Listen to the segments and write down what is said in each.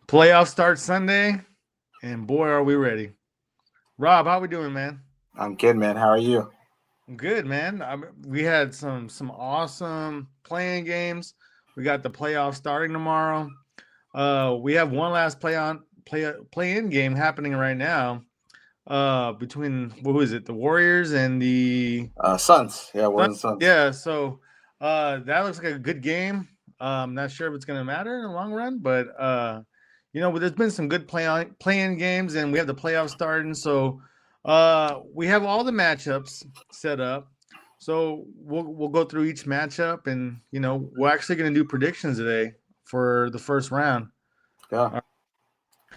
Playoff start Sunday, and boy, are we ready. Rob, how we doing, man? I'm good, man. How are you? Good, man. We had some awesome playing games. We got the playoffs starting tomorrow. We have one last play in game happening right now. Between who is it? The Warriors and the Suns. Yeah, we're Suns. in the Suns. Yeah. So that looks like a good game. Not sure if it's going to matter in the long run, but there's been some good play-in games, and we have the playoffs starting. So we have all the matchups set up. So we'll go through each matchup, and we're actually going to do predictions today for the first round. Yeah. Uh,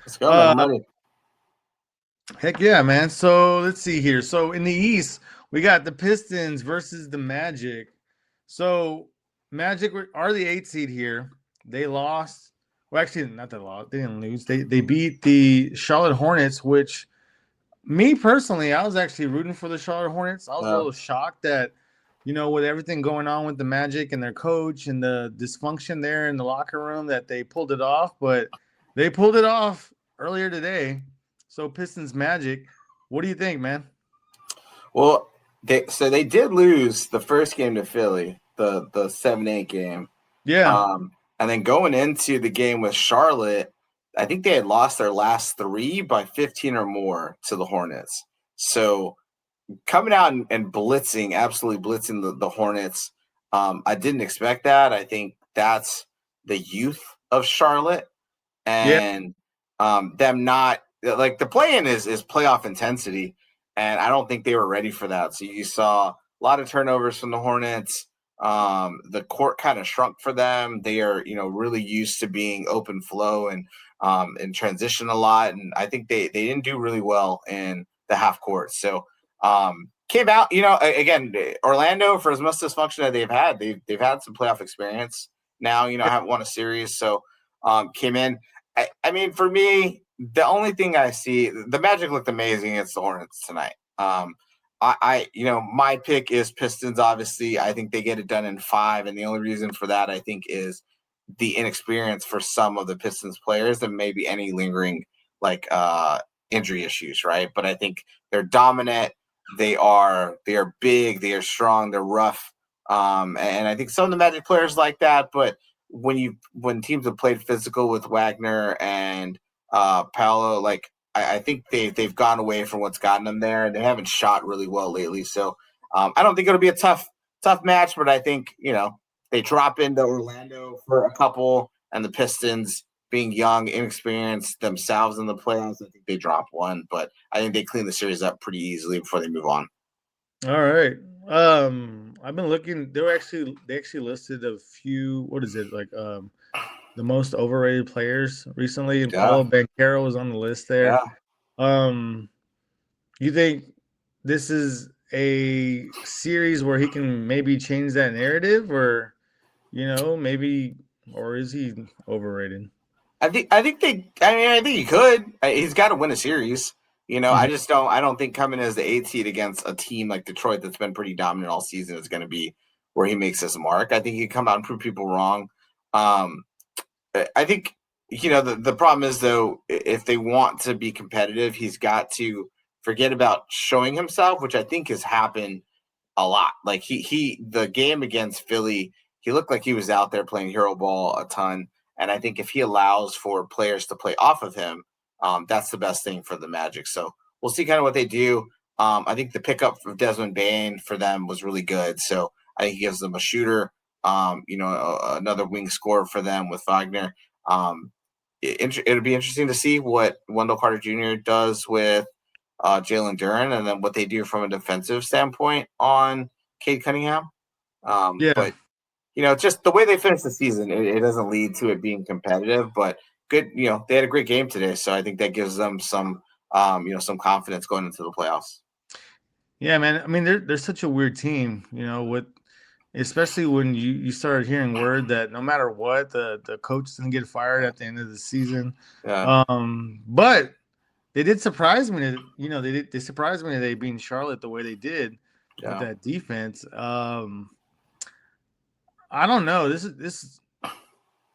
Let's go, man. I'm ready. Heck yeah, man. So let's see here. So in the East, we got the Pistons versus the Magic. So Magic are the 8 seed here. They lost. Well, actually, not that lost. They didn't lose. They beat the Charlotte Hornets, which me personally, I was actually rooting for the Charlotte Hornets. I was a little shocked that, with everything going on with the Magic and their coach and the dysfunction there in the locker room, that they pulled it off. But they pulled it off earlier today. So Pistons Magic, what do you think, man? Well, they did lose the first game to Philly, the 7-8 game. Yeah. And then going into the game with Charlotte, I think they had lost their last 3 by 15 or more to the Hornets. So coming out and blitzing, absolutely blitzing the Hornets, I didn't expect that. I think that's the youth of Charlotte and them not like the play-in is playoff intensity, and I don't think they were ready for that. So you saw a lot of turnovers from the Hornets. The court kind of shrunk for them. They are, really used to being open flow and transition a lot, and I think they didn't do really well in the half court. So came out, again, Orlando, for as much dysfunction that they've had some playoff experience now. Haven't won a series, so came in. I mean, for me, the only thing I see, the Magic looked amazing against the Hornets tonight. My pick is Pistons. Obviously, I think they get it done in 5, and the only reason for that, I think, is the inexperience for some of the Pistons players and maybe any lingering injury issues, right? But I think they're dominant. They are big. They are strong. They're rough. And I think some of the Magic players like that, but when teams have played physical with Wagner and Paolo, I think they've gone away from what's gotten them there, and they haven't shot really well lately. So I don't think it'll be a tough match, but I think they drop into Orlando for a couple, and the Pistons, being young, inexperienced themselves in the playoffs, I think they drop one, but I think they clean the series up pretty easily before they move on. All right. I've been looking. They actually listed a few. What is it like? The most overrated players recently, and Paulo Banchero was on the list there. Yeah. You think this is a series where he can maybe change that narrative, or maybe, or is he overrated? I think he could. He's got to win a series. I just don't. I don't think coming as the 8th seed against a team like Detroit that's been pretty dominant all season is going to be where he makes his mark. I think he can come out and prove people wrong. I think the problem is, though, if they want to be competitive, he's got to forget about showing himself, which I think has happened a lot. Like the game against Philly, he looked like he was out there playing hero ball a ton. And I think if he allows for players to play off of him, that's the best thing for the Magic. So we'll see kind of what they do. I think the pickup of Desmond Bane for them was really good. So I think he gives them a shooter, another wing scorer for them with Wagner. It'll be interesting to see what Wendell Carter Jr. does with Jalen Duren, and then what they do from a defensive standpoint on Cade Cunningham. But just the way they finish the season, it doesn't lead to it being competitive. But good, they had a great game today, so I think that gives them some confidence going into the playoffs. Yeah, man. I mean, they're such a weird team, especially when you started hearing word that no matter what, the coach doesn't get fired at the end of the season. Yeah. But they did surprise me. They surprised me that they beat Charlotte the way they did with that defense. I don't know. This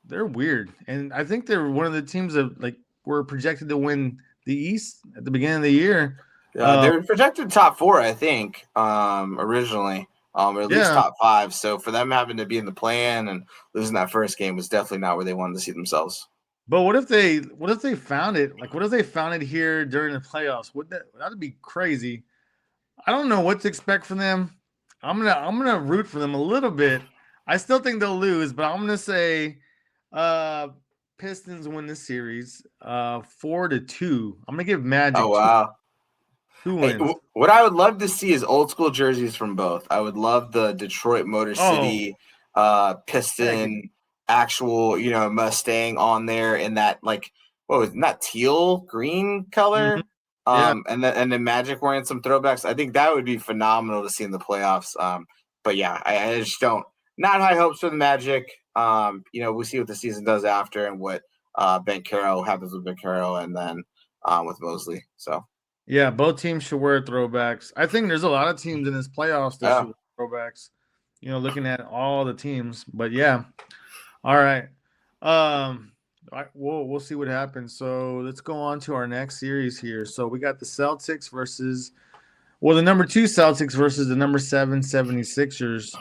they're weird, and I think they're one of the teams that like were projected to win the East at the beginning of the year. They were projected top four, I think, originally, or at least Yeah, top five. So for them having to be in the play-in and losing that first game was definitely not where they wanted to see themselves. but what if they found it? Like, what if they found it here during the playoffs? That'd be crazy. I don't know what to expect from them. I'm gonna root for them a little bit. I still think they'll lose, but I'm gonna say uh Pistons win the series 4-2. I'm gonna give Oh Magic two wow! two Hey, wins. what I would love to see is old school jerseys from both. I would love the Detroit Motor Oh, City heck. Piston actual, Mustang on there in that like what was not teal green Mhm. color. Yeah. And then Magic wearing some throwbacks. I think that would be phenomenal to see in the playoffs. But yeah, I just don't not high hopes for the Magic. We'll see what the season does after and what Bankero happens with Bankero and then with Mosley. So Yeah, both teams should wear throwbacks. I think there's a lot of teams in this playoffs that yeah. should wear throwbacks. Looking at all the teams. But yeah. All right. We'll see what happens. So let's go on to our next series here. So we got the Celtics versus the number 2 Celtics versus the number 7 76ers.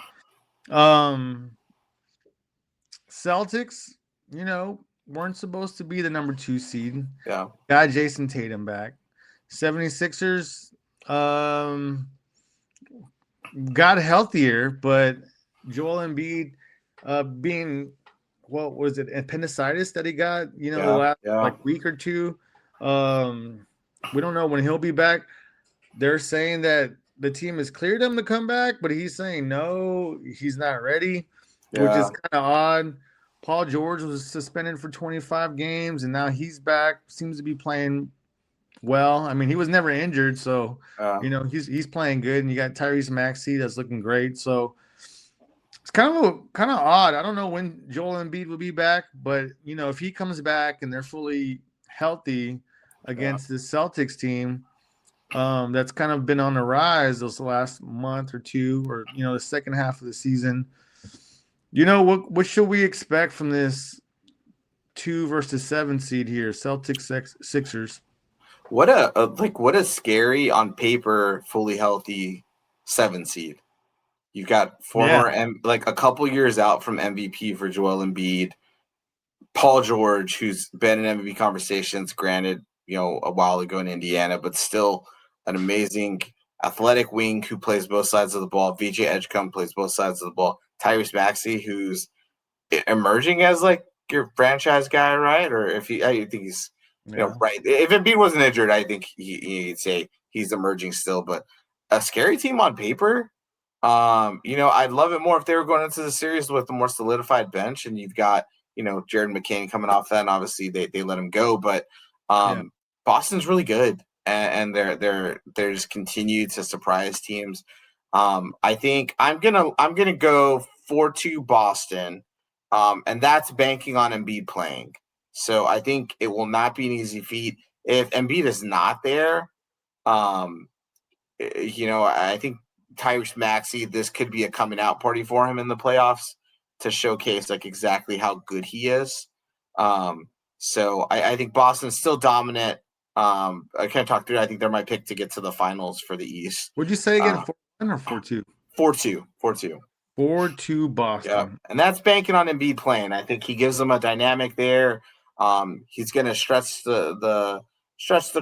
Um Celtics, weren't supposed to be the number 2 seed. Yeah. Got Jason Tatum back. 76ers got healthier, but Joel Embiid being what was it, appendicitis that he got, the Yeah. last Yeah. like week or two. We don't know when he'll be back. They're saying that the team has cleared him to come back, but he's saying no, he's not ready, which is Yeah. kind of odd. Paul George was suspended for 25 games, and now he's back. Seems to be playing well. I mean, he was never injured, so Yeah. he's playing good. And you got Tyrese Maxey that's looking great. So it's kind of odd. I don't know when Joel Embiid will be back, but if he comes back and they're fully healthy Yeah. against the Celtics team, that's kind of been on the rise those last month or two, or the second half of the season. What should we expect from this 2 versus 7 seed here, Celtics Sixers? What a scary on paper fully healthy 7 seed. You've got Yeah, like a couple years out from MVP for Joel Embiid, Paul George, who's been in MVP conversations, granted, a while ago in Indiana, but still an amazing athletic wing who plays both sides of the ball. VJ Edgecombe plays both sides of the ball. Tyrese Maxey, who's emerging as like your franchise guy, right? Or I think he's, yeah, right. If Embiid wasn't injured, I think he'd say he's emerging still. But a scary team on paper. I'd love it more if they were going into the series with a more solidified bench, and you've got Jared McCain coming off that, and obviously they let him go, but yeah. Boston's really good, and they're just continue to surprise teams. I think I'm gonna go 4-2 Boston, and that's banking on Embiid playing. So I think it will not be an easy feat if Embiid is not there. Um, I think Tyrese Maxey, this could be a coming out party for him in the playoffs to showcase like exactly how good he is. So I think Boston's still dominant. I can't talk through it. I think they're my pick to get to the finals for the East. Would you say again, Uh, 4-1 or 4-2? 4-2, 4-2. 4-2 Yeah, Boston. and that's banking on Embiid playing. I think he gives them a dynamic there. He's going to stretch the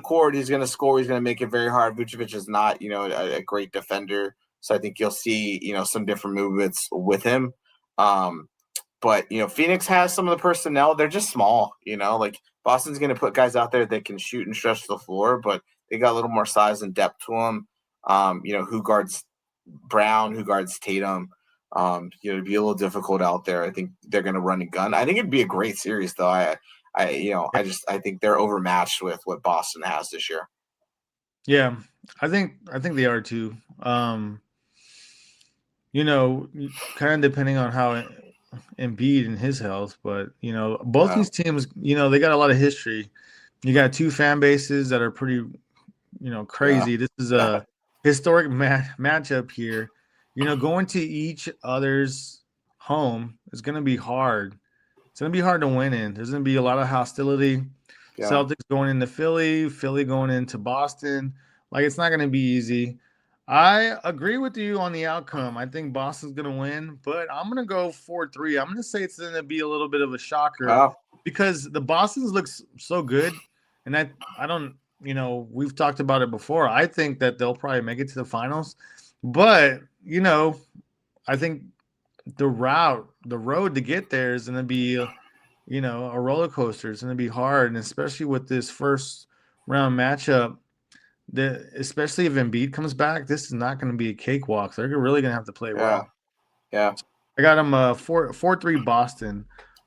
court. He's going to score. He's going to make it very hard. Vucevic is not, a great defender, so I think you'll see, some different movements with him. But Phoenix has some of the personnel. They're just small. Like Boston's going to put guys out there that can shoot and stretch the floor, but they got a little more size and depth to them. Who guards Brown? Who guards Tatum? It'd be a little difficult out there. I think they're going to run and gun. I think it'd be a great series, though. I think they're overmatched with what Boston has this year. Yeah, I think they are too. Kind of depending on how Embiid and his health, but both these teams, they got a lot of history. You got two fan bases that are pretty, Yeah, crazy. This is yeah, a historic matchup here. Going to each other's home is going to be hard. It's gonna be hard to win in. There's gonna be a lot of hostility. Yeah. Celtics going into Philly, Philly going into Boston. Like it's not gonna be easy. I agree with you on the outcome. I think Boston's gonna win, but I'm gonna go 4-3. I'm gonna say it's gonna be a little bit of a shocker Oh, because the Boston's looks so good, and I don't we've talked about it before. I think that they'll probably make it to the finals, but I think the road to get there is going to be, a roller coaster. It's going to be hard, and especially with this first round matchup, especially if Embiid comes back, this is not going to be a cakewalk. They're really going to have to play yeah. well. Yeah. I got them 4-3 Boston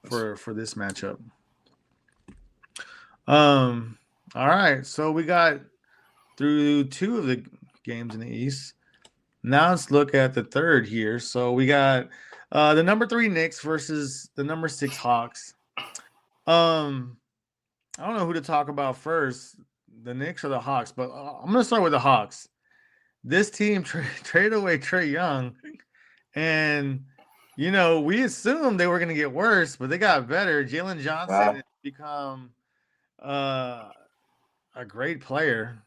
for this matchup. Um, all right, so we got through two of the games in the East. Now let's look at the third here. So we got the number 3 Knicks versus the number 6 Hawks. I don't know who to talk about first, the Knicks or the Hawks, but I'm gonna start with the Hawks. This team traded away Trae Young, and we assumed they were gonna get worse, but they got better. Jalen Johnson Yeah. has become uh, a great player.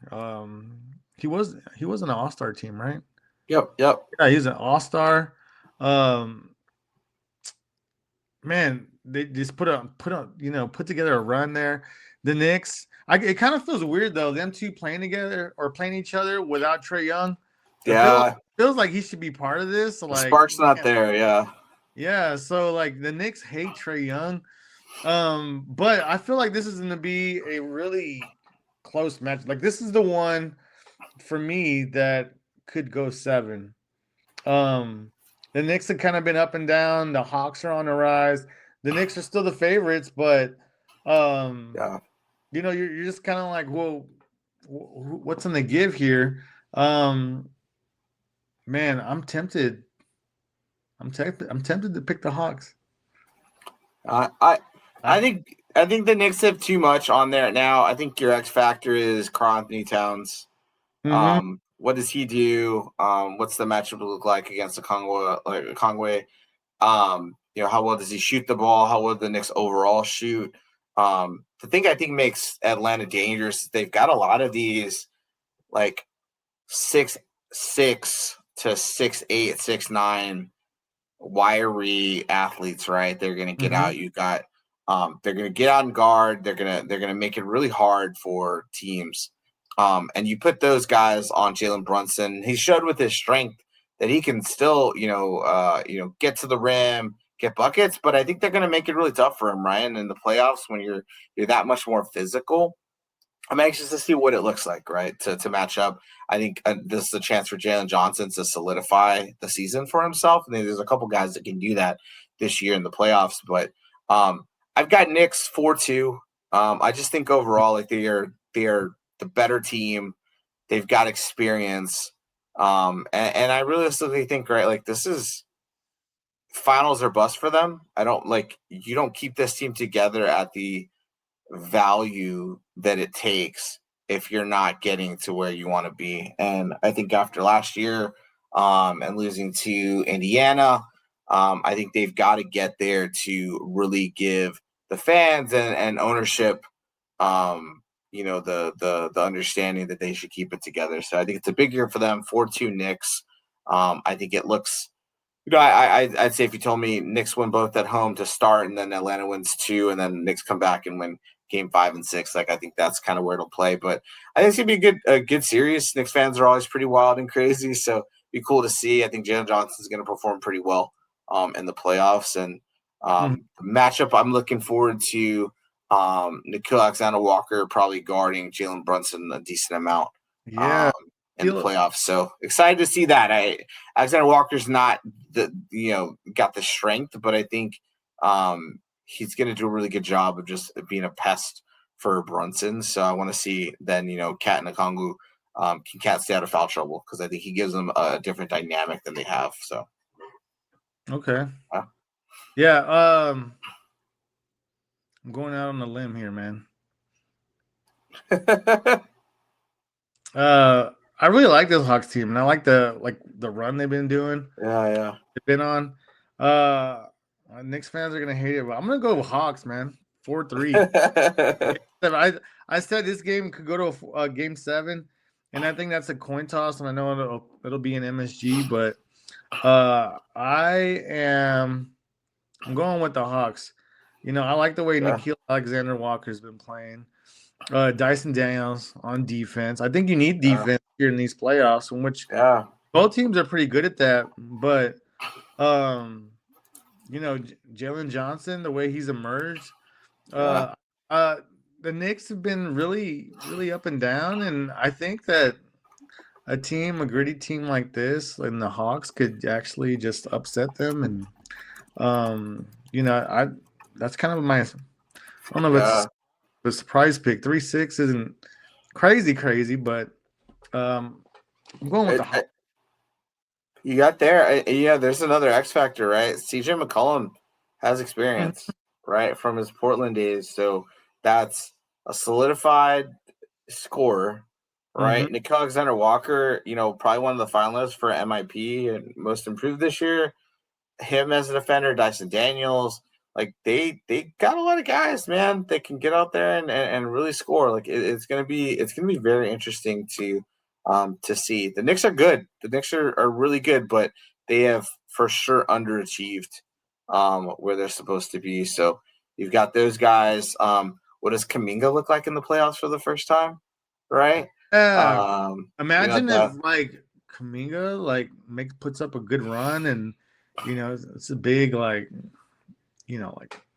He was an All-Star team, right? Yep. Yep. Yeah, he's an All-Star. Um, man, they just put together a run there. The Knicks, it kind of feels weird though, them two playing together or playing each other without Trae Young. Yeah. Feels like he should be part of this. The Like, spark's not there. Yeah. yeah, so like the Knicks hate Trae Young. But I feel like this is going to be a really close match. Like this is the one for me that could go 7. Um, the Knicks have kind of been up and down. The Hawks are on the rise. The Knicks are still the favorites, but Yeah. you're just kind of like, well, what's in the give here? Um, man, I'm tempted. I'm tempted. I'm tempted to pick the Hawks. I I think the Knicks have too much on there now. I think your X factor is Karl Anthony Towns. Mm-hmm. What does he do? What's the matchup look like against the Conway? How well does he shoot the ball? How well the Knicks overall shoot? The thing I think makes Atlanta dangerous, they've got a lot of these like 6'6" to 6'8", 6'9" wiry athletes, right? They're gonna get Mm-hmm. out. You got they're gonna get out and guard. They're gonna make it really hard for teams. And you put those guys on Jalen Brunson. He showed with his strength that he can still, get to the rim, get buckets. But I think they're gonna make it really tough for him, Ryan, in the playoffs when you're that much more physical. I'm anxious to see what it looks like, right? To match up. I think this is a chance for Jalen Johnson to solidify the season for himself. I think there's a couple guys that can do that this year in the playoffs. But I've got Knicks 4-2. I just think overall, like they are the better team. They've got experience. And I realistically think, right, like this is finals or bust for them. I don't like you don't keep this team together at the value that it takes if you're not getting to where you want to be. And I think after last year and losing to Indiana, I think they've got to get there to really give the fans and ownership, the understanding that they should keep it together. So I think it's a big year for them. 4-2 Knicks. I think it looks I'd say if you told me Knicks win both at home to start, and then Atlanta wins 2, and then Knicks come back and win game 5 and 6, like I think that's kind of where it'll play. But I think it's gonna be a good series. Knicks fans are always pretty wild and crazy, so it'd be cool to see. I think Jalen Johnson's gonna perform pretty well in the playoffs, and Mm-hmm. matchup I'm looking forward to. Nikhil Alexander Walker probably guarding Jalen Brunson a decent amount. Um, Yeah. in the playoffs. So excited to see that. Alexander Walker's not got the strength, but I think he's going to do a really good job of just being a pest for Brunson. So I want to see then Cat and Okongwu can Cat stay out of foul trouble because I think he gives them a different dynamic than they have. So Okay. uh, Yeah. I'm going out on a limb here, man. I really like this Hawks team, and I like the run they've been doing. yeah. They've been on. Uh, Knicks fans are gonna hate it, but I'm gonna go with Hawks, man. 4-3. I said this game could go to a game 7, and I think that's a coin toss, and I know it'll be an MSG, but I'm going with the Hawks. I like the way Yeah. Nikhil Alexander Walker's been playing. Dyson Daniels on defense. I think you need defense here in these playoffs, in which Yeah. both teams are pretty good at that. But um, Jalen Johnson, the way he's emerged, Yeah. uh, uh, the Knicks have been really, really up and down, and I think that a gritty team like this, and the Hawks could actually just upset them. And I that's kind of my. I don't know if it's Yeah. a surprise pick. 3-6 isn't crazy, but um, I'm going with the Hawks. You got there. Yeah, there's another X factor, right? CJ McCollum has experience, right, from his Portland days. So that's a solidified scorer, Mm-hmm. right? Nick Alexander Walker, probably one of the finalists for MIP and most improved this year. Him as a defender, Dyson Daniels, like they got a lot of guys, man, that can get out there and really score. Like it's gonna be very interesting to see. The Knicks are good. The Knicks are really good, but they have for sure underachieved where they're supposed to be. So you've got those guys. What does Kaminga look like in the playoffs for the first time? Right? Yeah, You know imagine if the like Kaminga puts up a good run, and it's a big like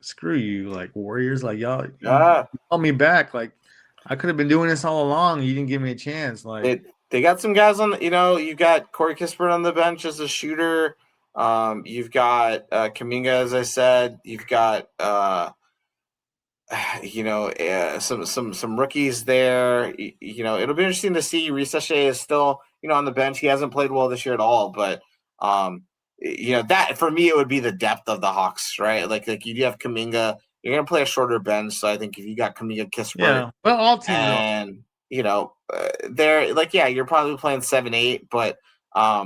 screw you, like Warriors, like y'all you yeah. called me back, like I could have been doing this all along. You didn't give me a chance, like They got some guys on. You've got Corey Kispert on the bench as a shooter. You've got Kaminga, as I said. You've got some rookies there. It'll be interesting to see. Risache is still on the bench. He hasn't played well this year at all, but that for me it would be the depth of the Hawks, right? Like you have Kaminga. You're gonna play a shorter bench, so I think if you got Kaminga, Kispert, yeah. Well, all teams are. and they're like, yeah, you're probably playing 7-8, but I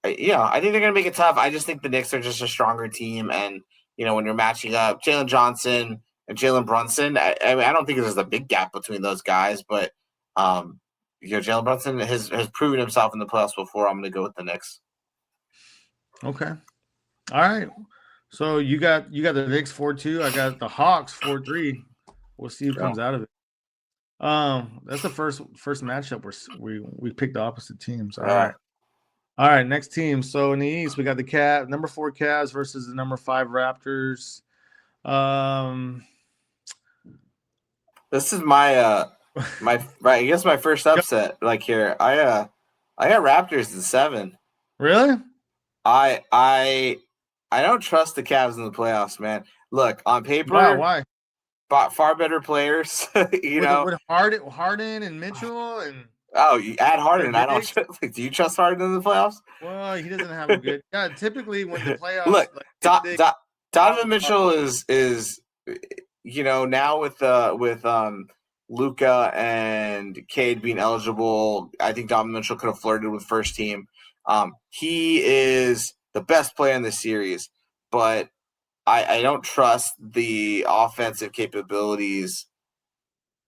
think they're gonna make it tough. I just think the Knicks are just a stronger team, and when you're matching up Jalen Johnson and Jalen Brunson, I don't think there's a big gap between those guys, but Jalen Brunson has proven himself in the playoffs before. I'm gonna go with the Knicks. Okay, all right. So you got the Knicks 4-2. I got the Hawks 4-3. We'll see who Yeah. comes out of it. That's the first matchup where we picked the opposite teams. All right. All right, next team. So in the East, we got the number 4 Cavs versus the number 5 Raptors. This is my I guess my first upset. Like here, I got Raptors in 7. Really? I don't trust the Cavs in the playoffs, man. Look, on Wow, paper, why? bought far better players. With Harden and Mitchell and Oh, you add their Harden. I don't bigs? like. Do you trust Harden in the playoffs? Well, he doesn't have a good. Yeah, typically when the playoffs Look, like get thick, Donovan Mitchell is now with Luca and Cade being eligible. I think Donovan Mitchell could have flirted with first team. He is the best player in the series, but I don't trust the offensive capabilities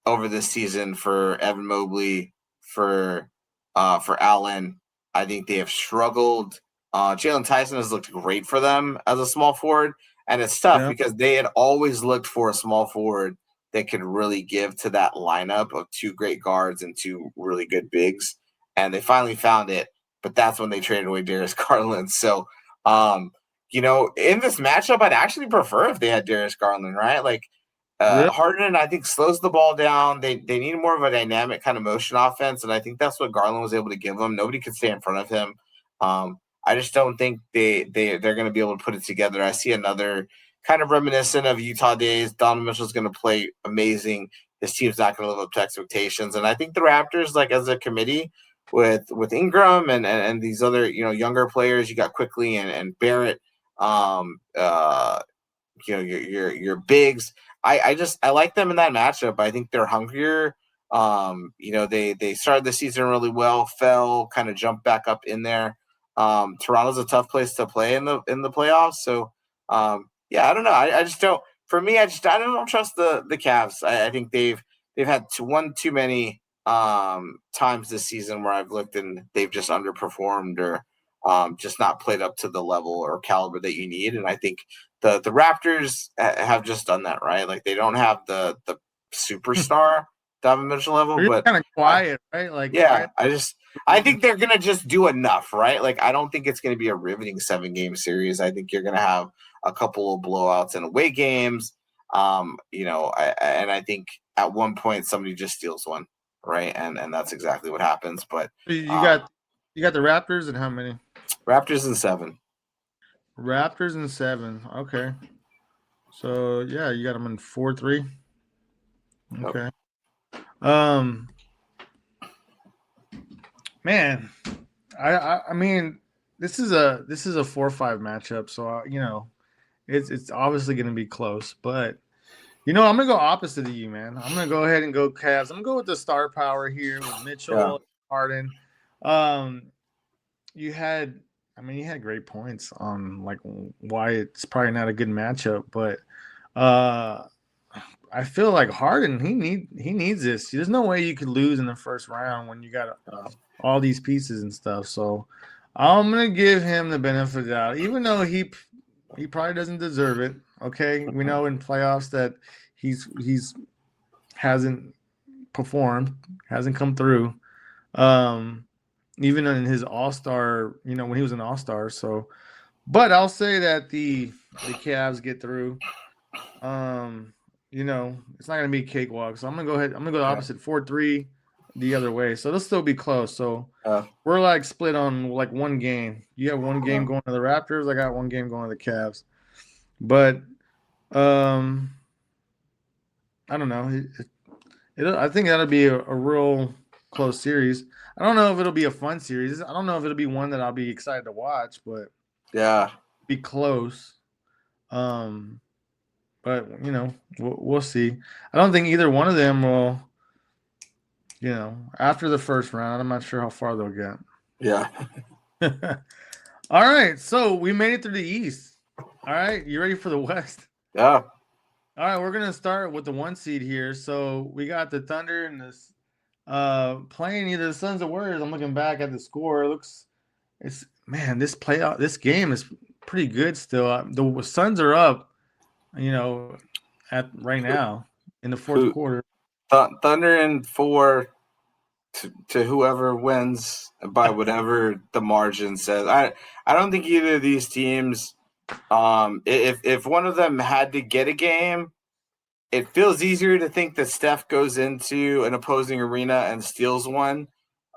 over this season for Evan Mobley, for Allen. I think they have struggled. Jalen Tyson has looked great for them as a small forward, and it's tough yeah, because they had always looked for a small forward that could really give to that lineup of 2 great guards and 2 really good bigs, and they finally found it. But that's when they traded away Darius Garland. So, in this matchup, I'd actually prefer if they had Darius Garland, right? Like really. Harden, I think, slows the ball down. They need more of a dynamic kind of motion offense, and I think that's what Garland was able to give them. Nobody could stay in front of him. I just don't think they're going to be able to put it together. I see another kind of reminiscent of Utah days. Donovan Mitchell's going to play amazing. His team's not going to live up to expectations, and I think the Raptors, like as a committee, with Ingram and these other younger players, you got Quickly and Barrett. Your bigs. I like them in that matchup. I think they're hungrier. They started the season really well, fell, kind of jumped back up in there. Toronto's a tough place to play in the playoffs. So Yeah, I don't know. I just don't. For me, I don't trust the Cavs. I think they've had one too many times this season where I've looked and they've just underperformed or just not played up to the level or caliber that you need. And I think the Raptors have just done that, right. Like they don't have the superstar Donovan Mitchell level, They're but kind of I quiet, right? Like yeah, quiet. I think they're gonna just do enough, right? Like I don't think it's gonna be a riveting 7 game series. I think you're gonna have a couple of blowouts in away games. And I think at one point somebody just steals one, right? And that's exactly what happens. But You um, got the Raptors and how many? Raptors in 7. Raptors and 7. Okay. So yeah, you got them in 4-3. Yep. Okay. Man, I mean, this is a 4-5 matchup, so it's obviously going to be close. But I'm gonna go opposite of you, man. I'm gonna go ahead and go Cavs. I'm gonna go with the star power here with Yeah. Mitchell, Harden. Um, you had, you had great points on like why it's probably not a good matchup, but uh, I feel like Harden he needs this. There's no way you could lose in the first round when you got all these pieces and stuff. So I'm gonna give him the benefit of the doubt, even though he probably doesn't deserve it. Okay, we know in playoffs that he's hasn't performed, hasn't come through. Um, even in his All Star, when he was an All Star. So, but I'll say that the Cavs get through. Um, it's not gonna be a cakewalk. So I'm gonna go ahead. I'm gonna go the Yeah. opposite 4-3 the other way. So it'll still be close. So Uh, we're like split on like one game. You have one uh, game going to the Raptors. I got one game going to the Cavs. But um, I don't know. I think that'll be a real close series. I don't know if it'll be a fun series. I don't know if it'll be one that I'll be excited to watch, but yeah. be close. Um, but we'll see. I don't think either one of them will. After the first round, I'm not sure how far they'll get. Yeah. All right, so we made it through the East. All right, you ready for the West? Yeah. All right, we're gonna start with the 1 seed here. So we got the Thunder and this playing either the Suns or Warriors. I'm looking back at the score. This game is pretty good still. The Suns are up, you know, at right now in the fourth Who quarter. Thunder in 4 to whoever wins by whatever the margin says. I don't think either of these teams. If one of them had to get a game, it feels easier to think that Steph goes into an opposing arena and steals one.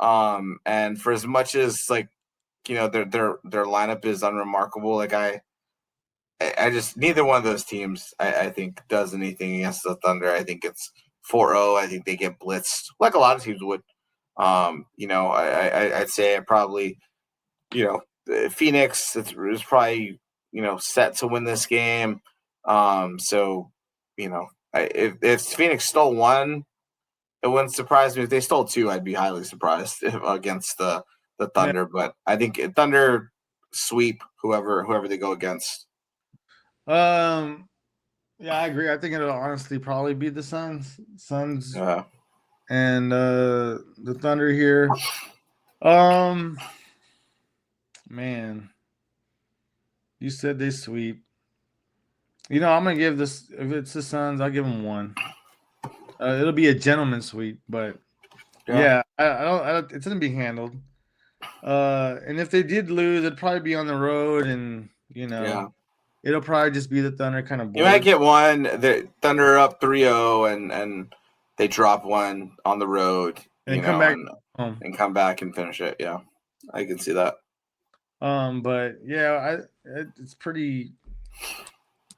And for as much as like their lineup is unremarkable, like I just neither one of those teams I think does anything against the Thunder. I think it's 4-0. I think they get blitzed like a lot of teams would. I'd say I probably Phoenix is probably set to win this game. So if Phoenix stole one, it wouldn't surprise me. If they stole two, I'd be highly surprised against the Yeah. Thunder. But I think Thunder sweep whoever they go against. Um. Yeah, I agree. I think it'll honestly probably be the Suns Uh, and the Thunder here. Um. Man, you said they sweep. I'm gonna give this. If it's the Suns, I'll give them one. It'll be a gentleman sweep, but yeah, yeah, it's gonna be handled. And if they did lose, it'd probably be on the road, and yeah. it'll probably just be the Thunder kind of You might board get one. The Thunder up 3-0 and they drop one on the road, and come back home. and come back and finish it. Yeah, I can see that. But yeah, it's pretty.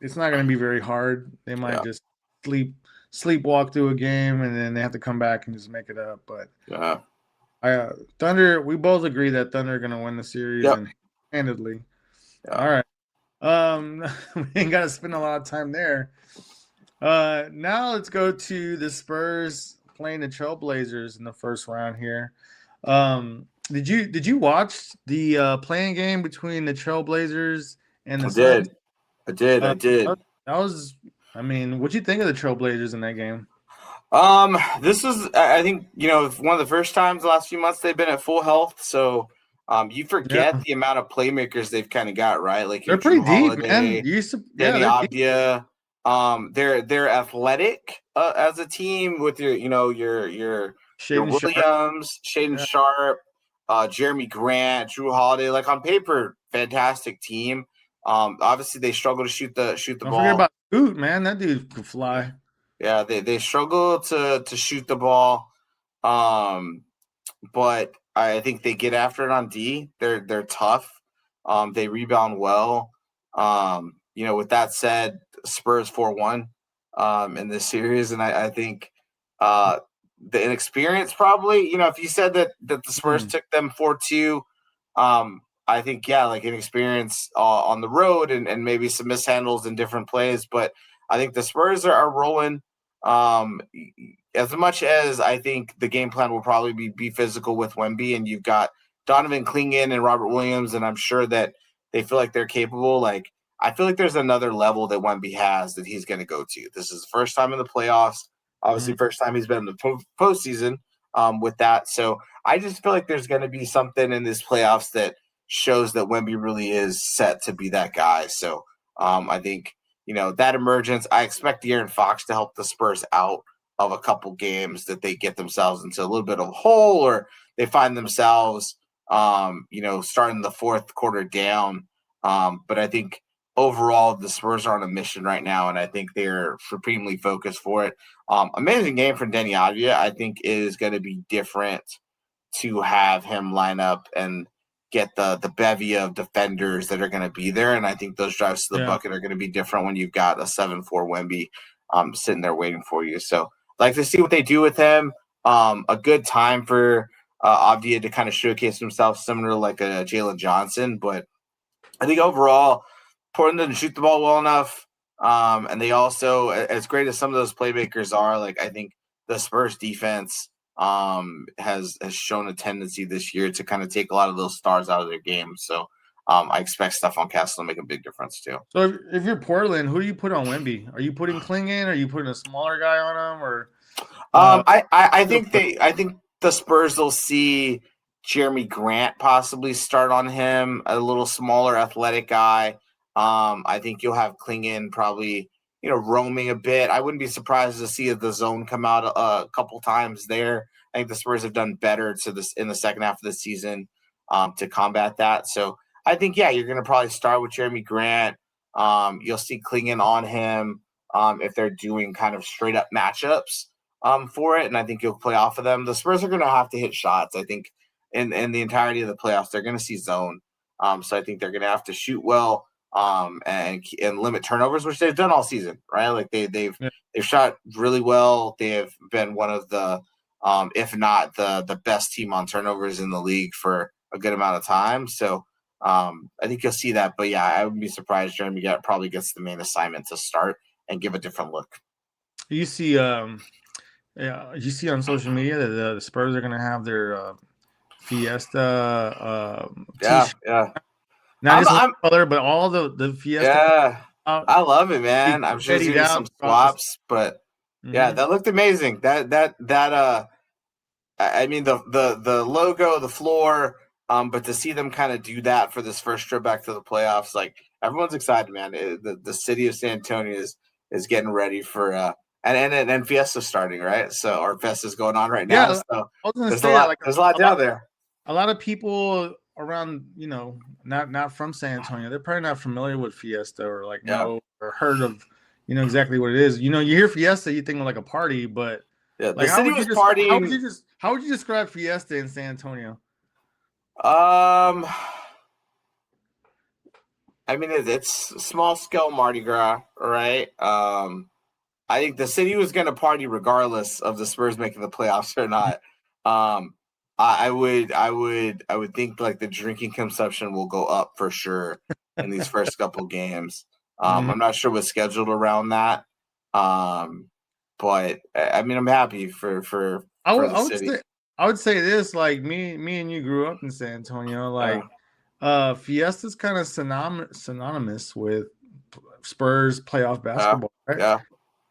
It's not going to be very hard. They might Yeah, just sleepwalk through a game, and then they have to come back and just make it up. But yeah, Thunder, we both agree that Thunder are going to win the series yep, and handedly. yeah. All right. We ain't got to spend a lot of time there. Now let's go to the Spurs playing the Trailblazers in the first round here. Did you watch the playing game between the Trailblazers and I the Suns? did. I did. I did. That was, I mean, what'd you think of the Trailblazers in that game? This is, I think, one of the first times the last few months they've been at full health. So, you Yeah, forget the amount of playmakers they've kind of got, right? Like your they're pretty Drew deep, man. Holiday, Yeah, Danny they're deep. Avdia. They're athletic as a team with your Shaden Sharp. Williams, Shaden Yeah. Sharp, Jeremy Grant, Drew Holiday. Like on paper, fantastic team. Obviously they struggle to shoot the Don't forget ball. about Scoot, man. That dude could Yeah. fly. Yeah, they struggle to shoot the ball. Um, but I think they get after it on D. They're tough. They rebound well. With that said, Spurs 4-1 in this series, and I think the inexperience probably. If you said that the Spurs Hmm. took them 4-2, I think like inexperience on the road and maybe some mishandles in different plays, but I think the Spurs are rolling. Um, as much as I think the game plan will probably be physical with Wemby, and you've got Donovan Clingan and Robert Williams, and I'm sure that they feel like they're capable. Like I feel like there's another level that Wemby has that he's going to go to. This is the first time in the playoffs. Obviously, Mhm. first time he's been in the postseason with that. So I just feel like there's going to be something in this playoffs that shows that Wemby really is set to be that guy. So I think that emergence. I expect De'Aaron Fox to help the Spurs out of a couple games that they get themselves into a little bit of a hole, or they find themselves, starting the fourth quarter down. But I think overall the Spurs are on a mission right now, and I think they're supremely focused for it. Amazing game from Denny Avdia. I think it is going to be different to have him line up and get the bevy of defenders that are going to be there. And I think those drives to the Yeah. bucket are going to be different when you've got a 7-4 Wemby sitting there waiting for you. So I'd like to see what they do with him. A good time for Avdia to kind of showcase himself, similar to like a Jalen Johnson. But I think overall, Portland doesn't shoot the ball well enough. And they also, as great as some of those playmakers are, like I think the Spurs defense has shown a tendency this year to kind of take a lot of those stars out of their game. So I expect Stephon Castle to make a big difference too. So if you're Portland, who do you put on Wemby? Are you putting Klingon? Are you putting a smaller guy on him? Or uh, I think the Spurs will see Jeremy Grant possibly start on him, a little smaller athletic guy. I think you'll have Klingon probably roaming a bit. I wouldn't be surprised to see the zone come out a couple times there. I think the Spurs have done better to this in the second half of the season to combat that. So I think you're going to probably start with Jeremy Grant. You'll see Klingon on him if they're doing kind of straight up matchups for it, and I think you'll play off of them. The Spurs are going to have to hit shots. I think in the entirety of the playoffs, they're going to see zone. So I think they're going to have to shoot well and limit turnovers, which they've done all season, right? Like they've shot really well. They have been one of the if not the best team on turnovers in the league for a good amount of time. So I think you'll see that. But I wouldn't be surprised Jeremy probably gets the main assignment to start and give a different look. you see, yeah, you see on social media that the Spurs are going to have their Fiesta Yeah, T-shirt. yeah. Not just one I'm color, but all the Fiesta colors Yeah, out. I love it, Be man. I'm sure there's readied gonna be some out throughout the. swaps, but Mm-hmm. that looked amazing. I mean the logo, the floor, but to see them kind of do that for this first trip back to the playoffs, like everyone's excited, man. The city of San Antonio is getting ready for and Fiesta starting, right? So our Fiesta's going on right now, Yeah, so I was going to say like there's a lot down there. a lot of people around, not from San Antonio, they're probably not familiar with Fiesta or like Yeah, know or heard of, exactly what it is. You hear Fiesta, you think of like a party, but yeah. The like city was partying. how would you describe Fiesta in San Antonio? Um, I mean, it's small scale Mardi Gras, right? I think the city was going to party regardless of the Spurs making the playoffs or not. Um, I would think like the drinking consumption will go up for sure in these first couple games. Mhm. I'm not sure what's scheduled around that. But I mean, I'm happy for the I would city. say this, like me and you grew up in San Antonio, Uh, like Fiesta's kind of synonymous with Spurs playoff basketball, right? Yeah.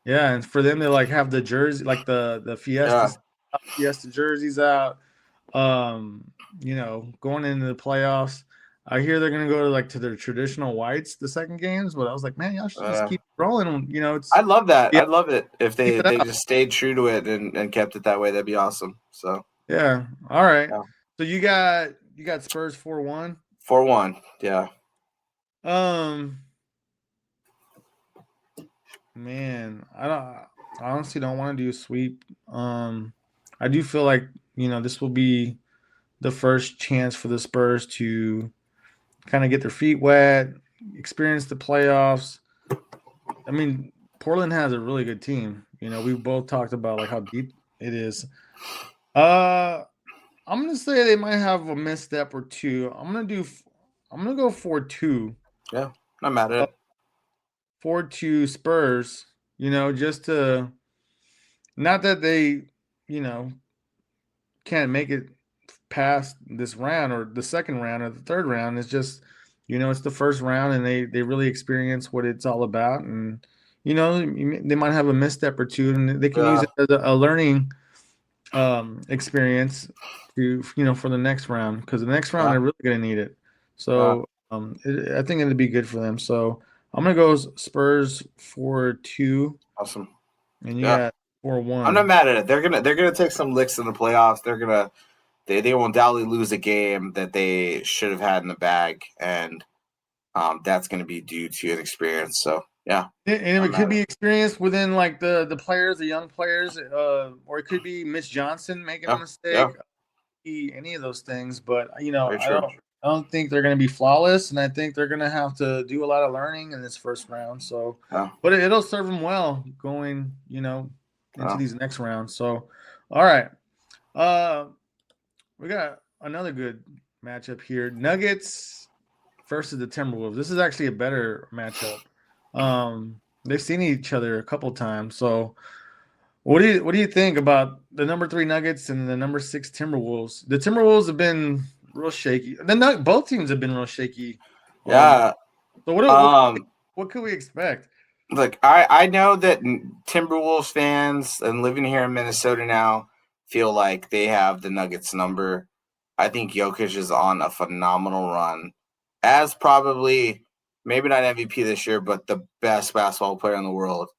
Yeah, and for them to like have the jersey, like the Yeah. Fiesta jerseys out, um, going into the playoffs. I hear they're gonna go to like to their traditional whites the second games, but I was like, man, y'all should just keep rolling. I'd love that. Yeah, I'd love it if keep it they up. just stayed true to it and kept it that way. That'd be awesome. So Yeah. All right. yeah. So you got Spurs 4-1. 4-1. Yeah. Um, man, I honestly don't want to do a sweep. I do feel like, this will be the first chance for the Spurs to kind of get their feet wet, experience the playoffs. I mean, Portland has a really good team. We both talked about like how deep it is. Uh, I'm gonna say they might have a misstep or two. I'm gonna go 4-2. Yeah. Not mad at it. 4-2 Spurs. Just to not that they, you know, can't make it past this round or the second round or the third round. It's just, it's the first round and they really experience what it's all about. And, they might have a misstep or two and they can use Yeah. it as a learning experience to, for the next round because the next round Yeah. they're really going to need it. Yeah. So I think it'd be good for them. So I'm going to go Spurs 4-2 Awesome. and you Yeah. got I'm not 4-1. mad at it. They're gonna take some licks in the playoffs. They will undoubtedly lose a game that they should have had in the bag, and that's gonna be due to inexperience. So yeah, And I'm it mad could at be it. experienced within like the players, the young players, or it could be Mitch Johnson making a Yeah. Yeah. mistake, any of those things. But Very true. I don't think they're going to be flawless, and I think they're going to have to do a lot of learning in this first round. So, Yeah. but it'll serve them well going, into Yeah. these next rounds. So, all right, uh, we got another good matchup here: Nuggets versus the Timberwolves. This is actually a better matchup. They've seen each other a couple times. So, what do you think about the number 3 Nuggets and the number 6 Timberwolves? The Timberwolves have been real shaky. Both teams have been real shaky all year. Yeah. So Um. what could we expect? Look, I know that Timberwolves fans and living here in Minnesota now feel like they have the Nuggets number. I think Jokic is on a phenomenal run, as probably maybe not MVP this year, but the best basketball player in the world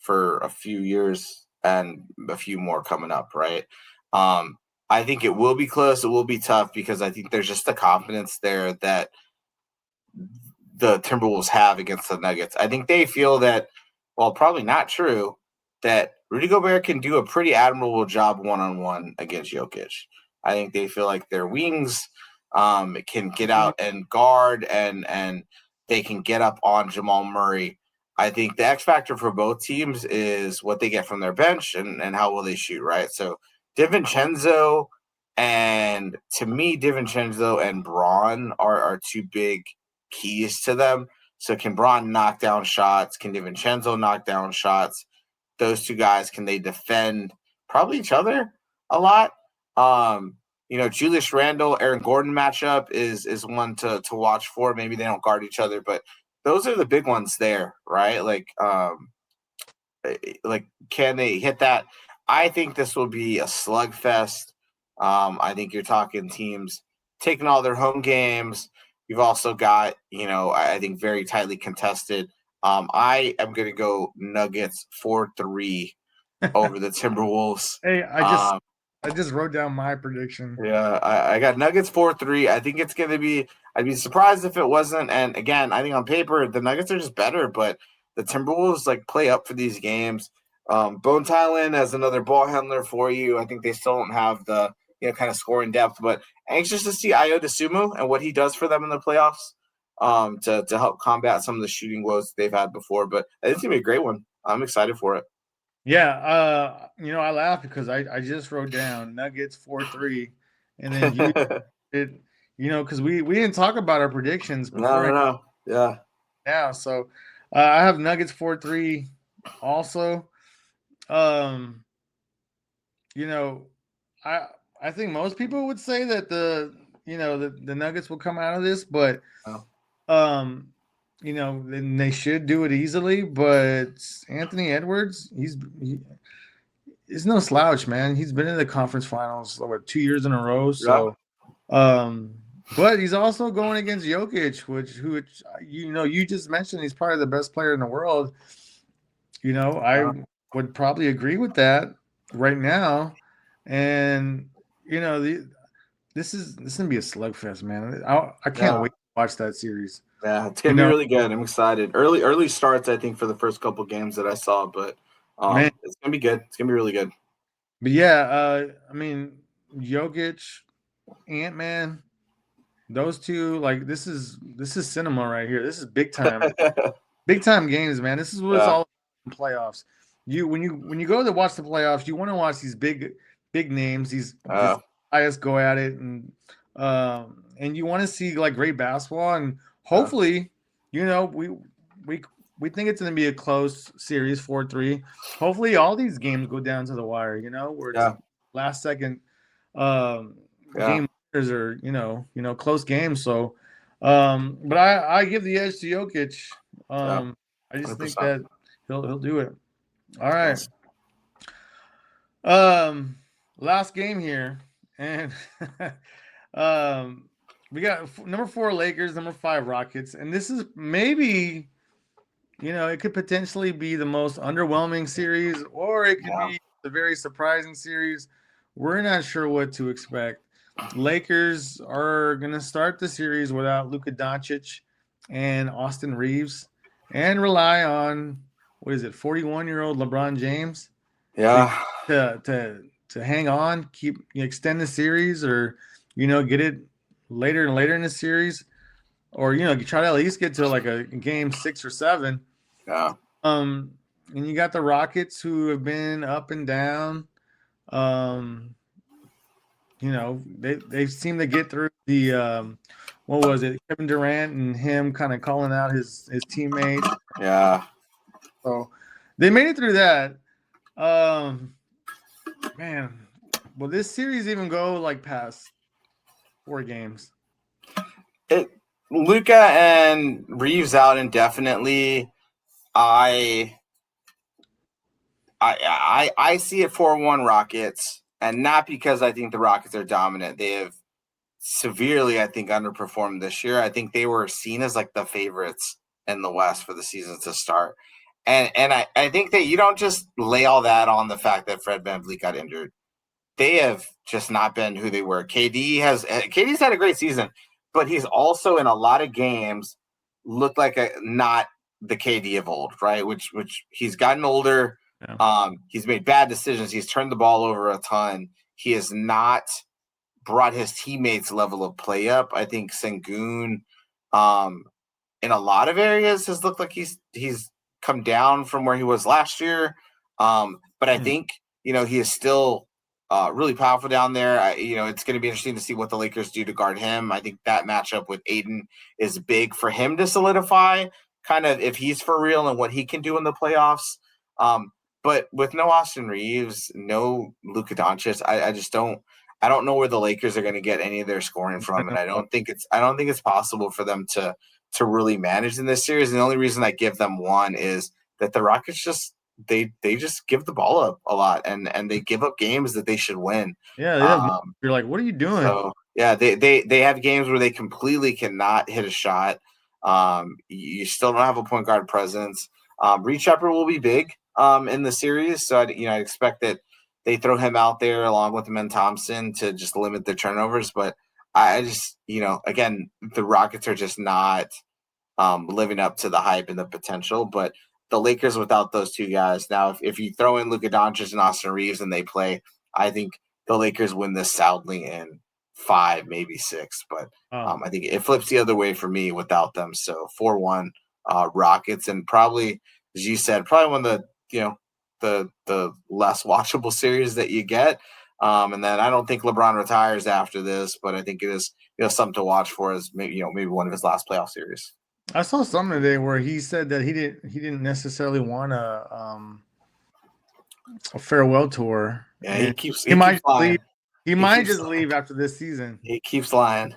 for a few years and a few more coming up. Right. Um, I think it will be close. It will be tough because I think there's just a confidence there that the Timberwolves have against the Nuggets. I think they feel that, well, probably not true, that Rudy Gobert can do a pretty admirable job one on one against Jokic. I think they feel like their wings can get out and guard and they can get up on Jamal Murray. I think the X factor for both teams is what they get from their bench and how will they shoot, right? So DiVincenzo and to me, DiVincenzo and Braun are two big keys to them. So can Braun knock down shots? Can DiVincenzo knock down shots? Those two guys, can they defend probably each other a lot? Julius Randle, Aaron Gordon matchup is one to watch for. Maybe they don't guard each other, but those are the big ones there, right? Like can they hit that? I think this will be a slugfest. I think you're talking teams taking all their home games. You've also got, I think very tightly contested. I am going to go Nuggets 4-3 over the Timberwolves. Hey, Um, I just wrote down my prediction. yeah, I got Nuggets 4-3. I think it's going to be. I'd be surprised if it wasn't. And again, I think on paper the Nuggets are just better, but the Timberwolves like play up for these games. Bone Thailand as another ball handler for you. I think they still don't have the kind of scoring depth, but anxious to see Ayo Dosunmu and what he does for them in the playoffs. To help combat some of the shooting woes they've had before. But it's gonna be a great one. I'm excited for it. Yeah, I laugh because I just wrote down Nuggets 4-3 and then you no, it because we didn't talk about our predictions before no. Yeah. now. So I have Nuggets 4-3 also. Um, you know, I I think most people would say that the Nuggets will come out of this, but Oh, um then they should do it easily. But Anthony Edwards, he's no slouch, man. He's been in the conference finals 2 years in a row. Yeah. So, but he's also going against Jokic, which you just mentioned he's probably the best player in the world. I would probably agree with that right now. And this is gonna be a slugfest, man. I can't wait to watch that series. Yeah, it's gonna be really good. I'm excited. Early starts, I think, for the first couple games that I saw, but Man. it's gonna be good. It's gonna be really good. But yeah, I mean, Jokic, Ant-Man, those two, like this is cinema right here. This is big time games, man. This is what it's all about in playoffs. When you go to watch the playoffs, you want to watch these big names, these guys go at it, and you want to see like great basketball, and hopefully, we think it's going to be a close series, 4-3. Hopefully, all these games go down to the wire. Where it's last second game winners or close games. So, but I give the edge to Jokic. I just 100%. think that he'll do it. All right. Yes. Last game here, and we got number 4 Lakers, number 5 Rockets, and this is maybe it could potentially be the most underwhelming series, or it could be a very surprising series. We're not sure what to expect. Lakers are gonna start the series without Luka Doncic and Austin Reeves, and rely on 41-year-old LeBron James. Yeah. To hang on, extend the series, or get it later and later in the series, or try to at least get to like a game 6 or 7. Yeah. And you got the Rockets, who have been up and down. They seem to get through the what was it, Kevin Durant and him kind of calling out his teammates. Yeah. So they made it through that. Man, will this series even go like past 4 games? Luka and Reeves out indefinitely. I see it 4-1 Rockets, and not because I think the Rockets are dominant. They have severely, I think, underperformed this year. I think they were seen as like the favorites in the West for the season to start. And I think that you don't just lay all that on the fact that Fred VanVleet got injured. They have just not been who they were. KD's had a great season, but he's also in a lot of games looked like not the KD of old, right? Which he's gotten older. Yeah. He's made bad decisions. He's turned the ball over a ton. He has not brought his teammates' level of play up. I think Sengun, in a lot of areas, has looked like he's come down from where he was last year. But I think he is still really powerful down there. It's going to be interesting to see what the Lakers do to guard him. I think that matchup with Aiden is big for him to solidify, kind of if he's for real and what he can do in the playoffs. But with no Austin Reeves, no Luka Doncic, I don't know where the Lakers are going to get any of their scoring from, and I don't think it's possible for them to really manage in this series. And the only reason I give them 1 is that the Rockets just they just give the ball up a lot, and they give up games that they should win. Yeah, you're like, what are you doing? So yeah, they have games where they completely cannot hit a shot. You still don't have a point guard presence. Reed Shepard will be big in the series, so I expect that they throw him out there along with Ben Thompson to just limit the turnovers. But I just again, the Rockets are just not living up to the hype and the potential. But the Lakers without those 2 guys, now if you throw in Luka Doncic and Austin Reeves and they play, I think the Lakers win this soundly in 5, maybe 6. But I think it flips the other way for me without them. So 4-1 Rockets, and probably, as you said, probably one of the less watchable series that you get. And then I don't think LeBron retires after this, but I think it is something to watch for as maybe one of his last playoff series. I saw something today where he said that he didn't necessarily want a farewell tour. Yeah, he might leave. He might just leave after this season. He keeps lying.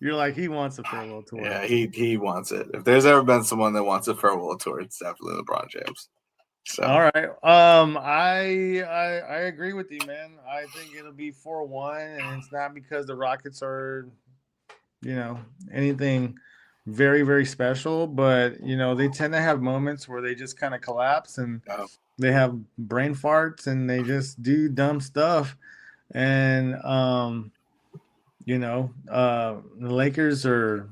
You're like, he wants a farewell tour. Yeah, he wants it. If there's ever been someone that wants a farewell tour, it's definitely LeBron James. So All right. I agree with you, man. I think it'll be 4-1, and it's not because the Rockets are, anything very, very special, but they tend to have moments where they just kind of collapse and uh, they have brain farts and they just do dumb stuff. And the Lakers are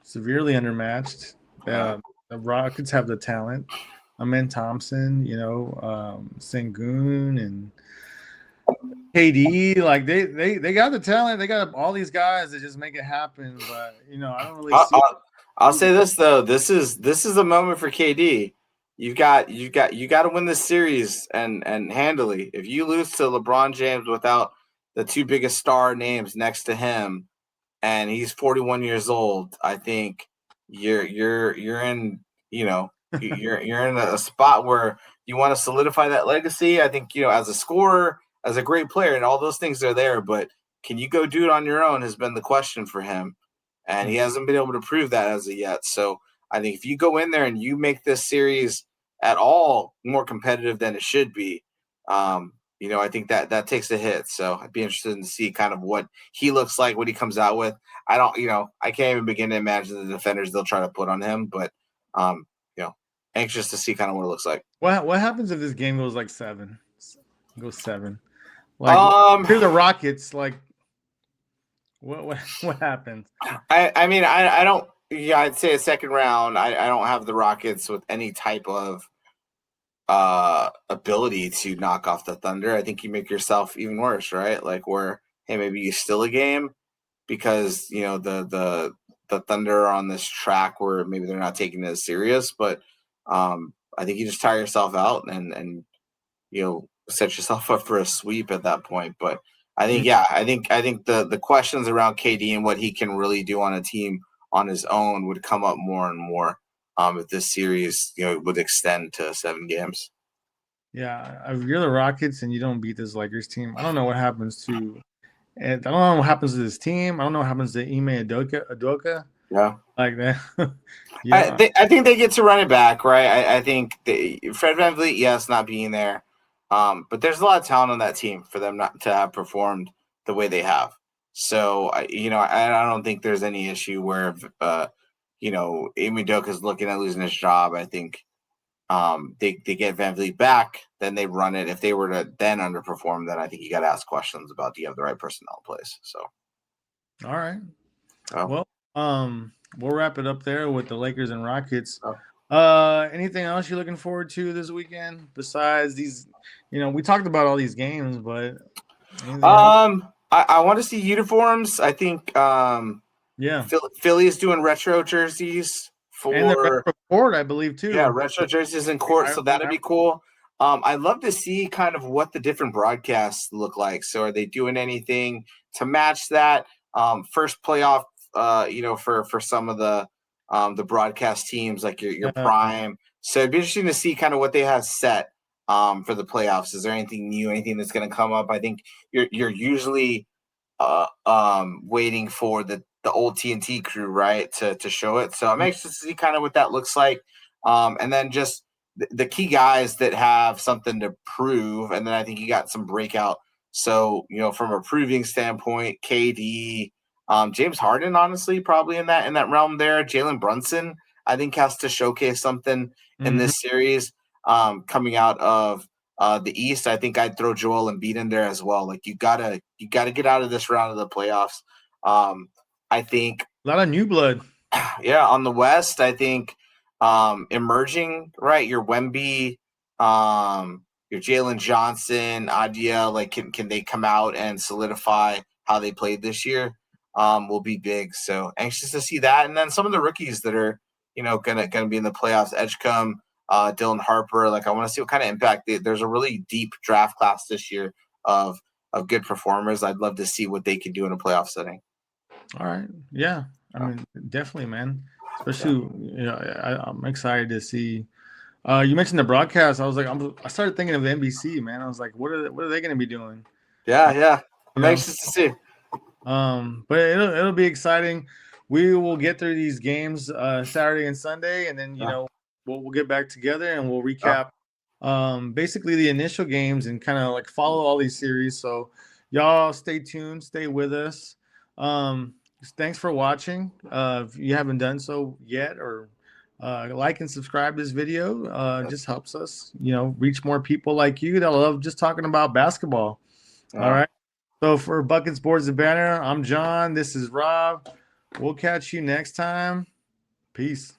severely undermatched. uh, The Rockets have the talent. Amen Thompson, Sengun and KD, like they got the talent. They got all these guys that just make it happen. But I don't really I'll, see. I'll, I'll say this though. This is a moment for KD. You got to win this series and handily. If you lose to LeBron James without the two biggest star names next to him, and he's 41 years old, I think you're in you're in a spot where you want to solidify that legacy. I think as a scorer, as a great player, and all those things are there, but can you go do it on your own has been the question for him, and he hasn't been able to prove that as of yet. So I think if you go in there and you make this series at all more competitive than it should be, I think that takes a hit. So I'd be interested to see kind of what he looks like, what he comes out with. I can't even begin to imagine the defenders they'll try to put on him, but um, anxious to see kind of what it looks like. What happens if this game goes like 7? Goes 7. Like Um, here's the Rockets. Like what happens? I mean, I don't. Yeah, I'd say a second round. I don't have the Rockets with any type of ability to knock off the Thunder. I think you make yourself even worse, right? Like where hey, maybe you steal a game because the Thunder are on this track where maybe they're not taking it as serious, but I think you just tire yourself out and set yourself up for a sweep at that point. But I think I think the questions around KD and what he can really do on a team on his own would come up more and more if this series would extend to 7 games. Yeah, if you're the Rockets and you don't beat this Lakers team, I don't know what happens to. And I don't know what happens to this team. I don't know what happens to Ime Adoka. Yeah. Like that. I think they get to run it back, right? I think Fred VanVleet, yes, not being there, but there's a lot of talent on that team for them not to have performed the way they have. So I don't think there's any issue where Amy Doak is looking at losing his job. I think they get VanVleet back, then they run it. If they were to then underperform, then I think you got to ask questions about do you have the right personnel in place. So, all right. oh, Well, we'll wrap it up there with the Lakers and Rockets. oh. Anything else you're looking forward to this weekend besides these? We talked about all these games, but anything else? I want to see uniforms. I think Yeah, Philly is doing retro jerseys and the for report, I believe, too. retro jerseys in court, so that'd be cool. I'd love to see kind of what the different broadcasts look like. So are they doing anything to match that? First playoff, for some of the broadcast teams like your Prime. So it'd be interesting to see kind of what they have set for the playoffs. Is there anything new, anything that's going to come up? I think you're usually waiting for the old TNT crew, right, to show it. So I'm anxious to see kind of what that looks like. And then just the key guys that have something to prove. And then I think you got some breakout. So, from a proving standpoint, KD, James Harden, honestly, probably in that realm there. Jalen Brunson, I think, has to showcase something in this series coming out of the East. I think I'd throw Joel Embiid in there as well. Like you gotta get out of this round of the playoffs. I think a lot of new blood. yeah, on the West, I think emerging, right? Your Wemby, your Jalen Johnson, Adia, like can they come out and solidify how they played this year? Will be big. So anxious to see that. And then some of the rookies that are, gonna be in the playoffs, Edgecombe, Dylan Harper. Like I want to see what kind of impact there's a really deep draft class this year of good performers. I'd love to see what they can do in a playoff setting. All right. Yeah. I mean, definitely, man. Especially, I'm excited to see. You mentioned the broadcast. I was like, I started thinking of NBC, man. I was like, what are they going to be doing? Yeah. I'm anxious to see. But it'll be exciting. We will get through these games Saturday and Sunday, and then we'll get back together and we'll recap basically the initial games and kind of like follow all these series. So y'all stay tuned, stay with us. Um, Thanks for watching. If you haven't done so yet, or like and subscribe to this video, just helps us, reach more people like you that love just talking about basketball. All right. So for Buckets, Boards, and Banter, I'm John. This is Rob. We'll catch you next time. Peace.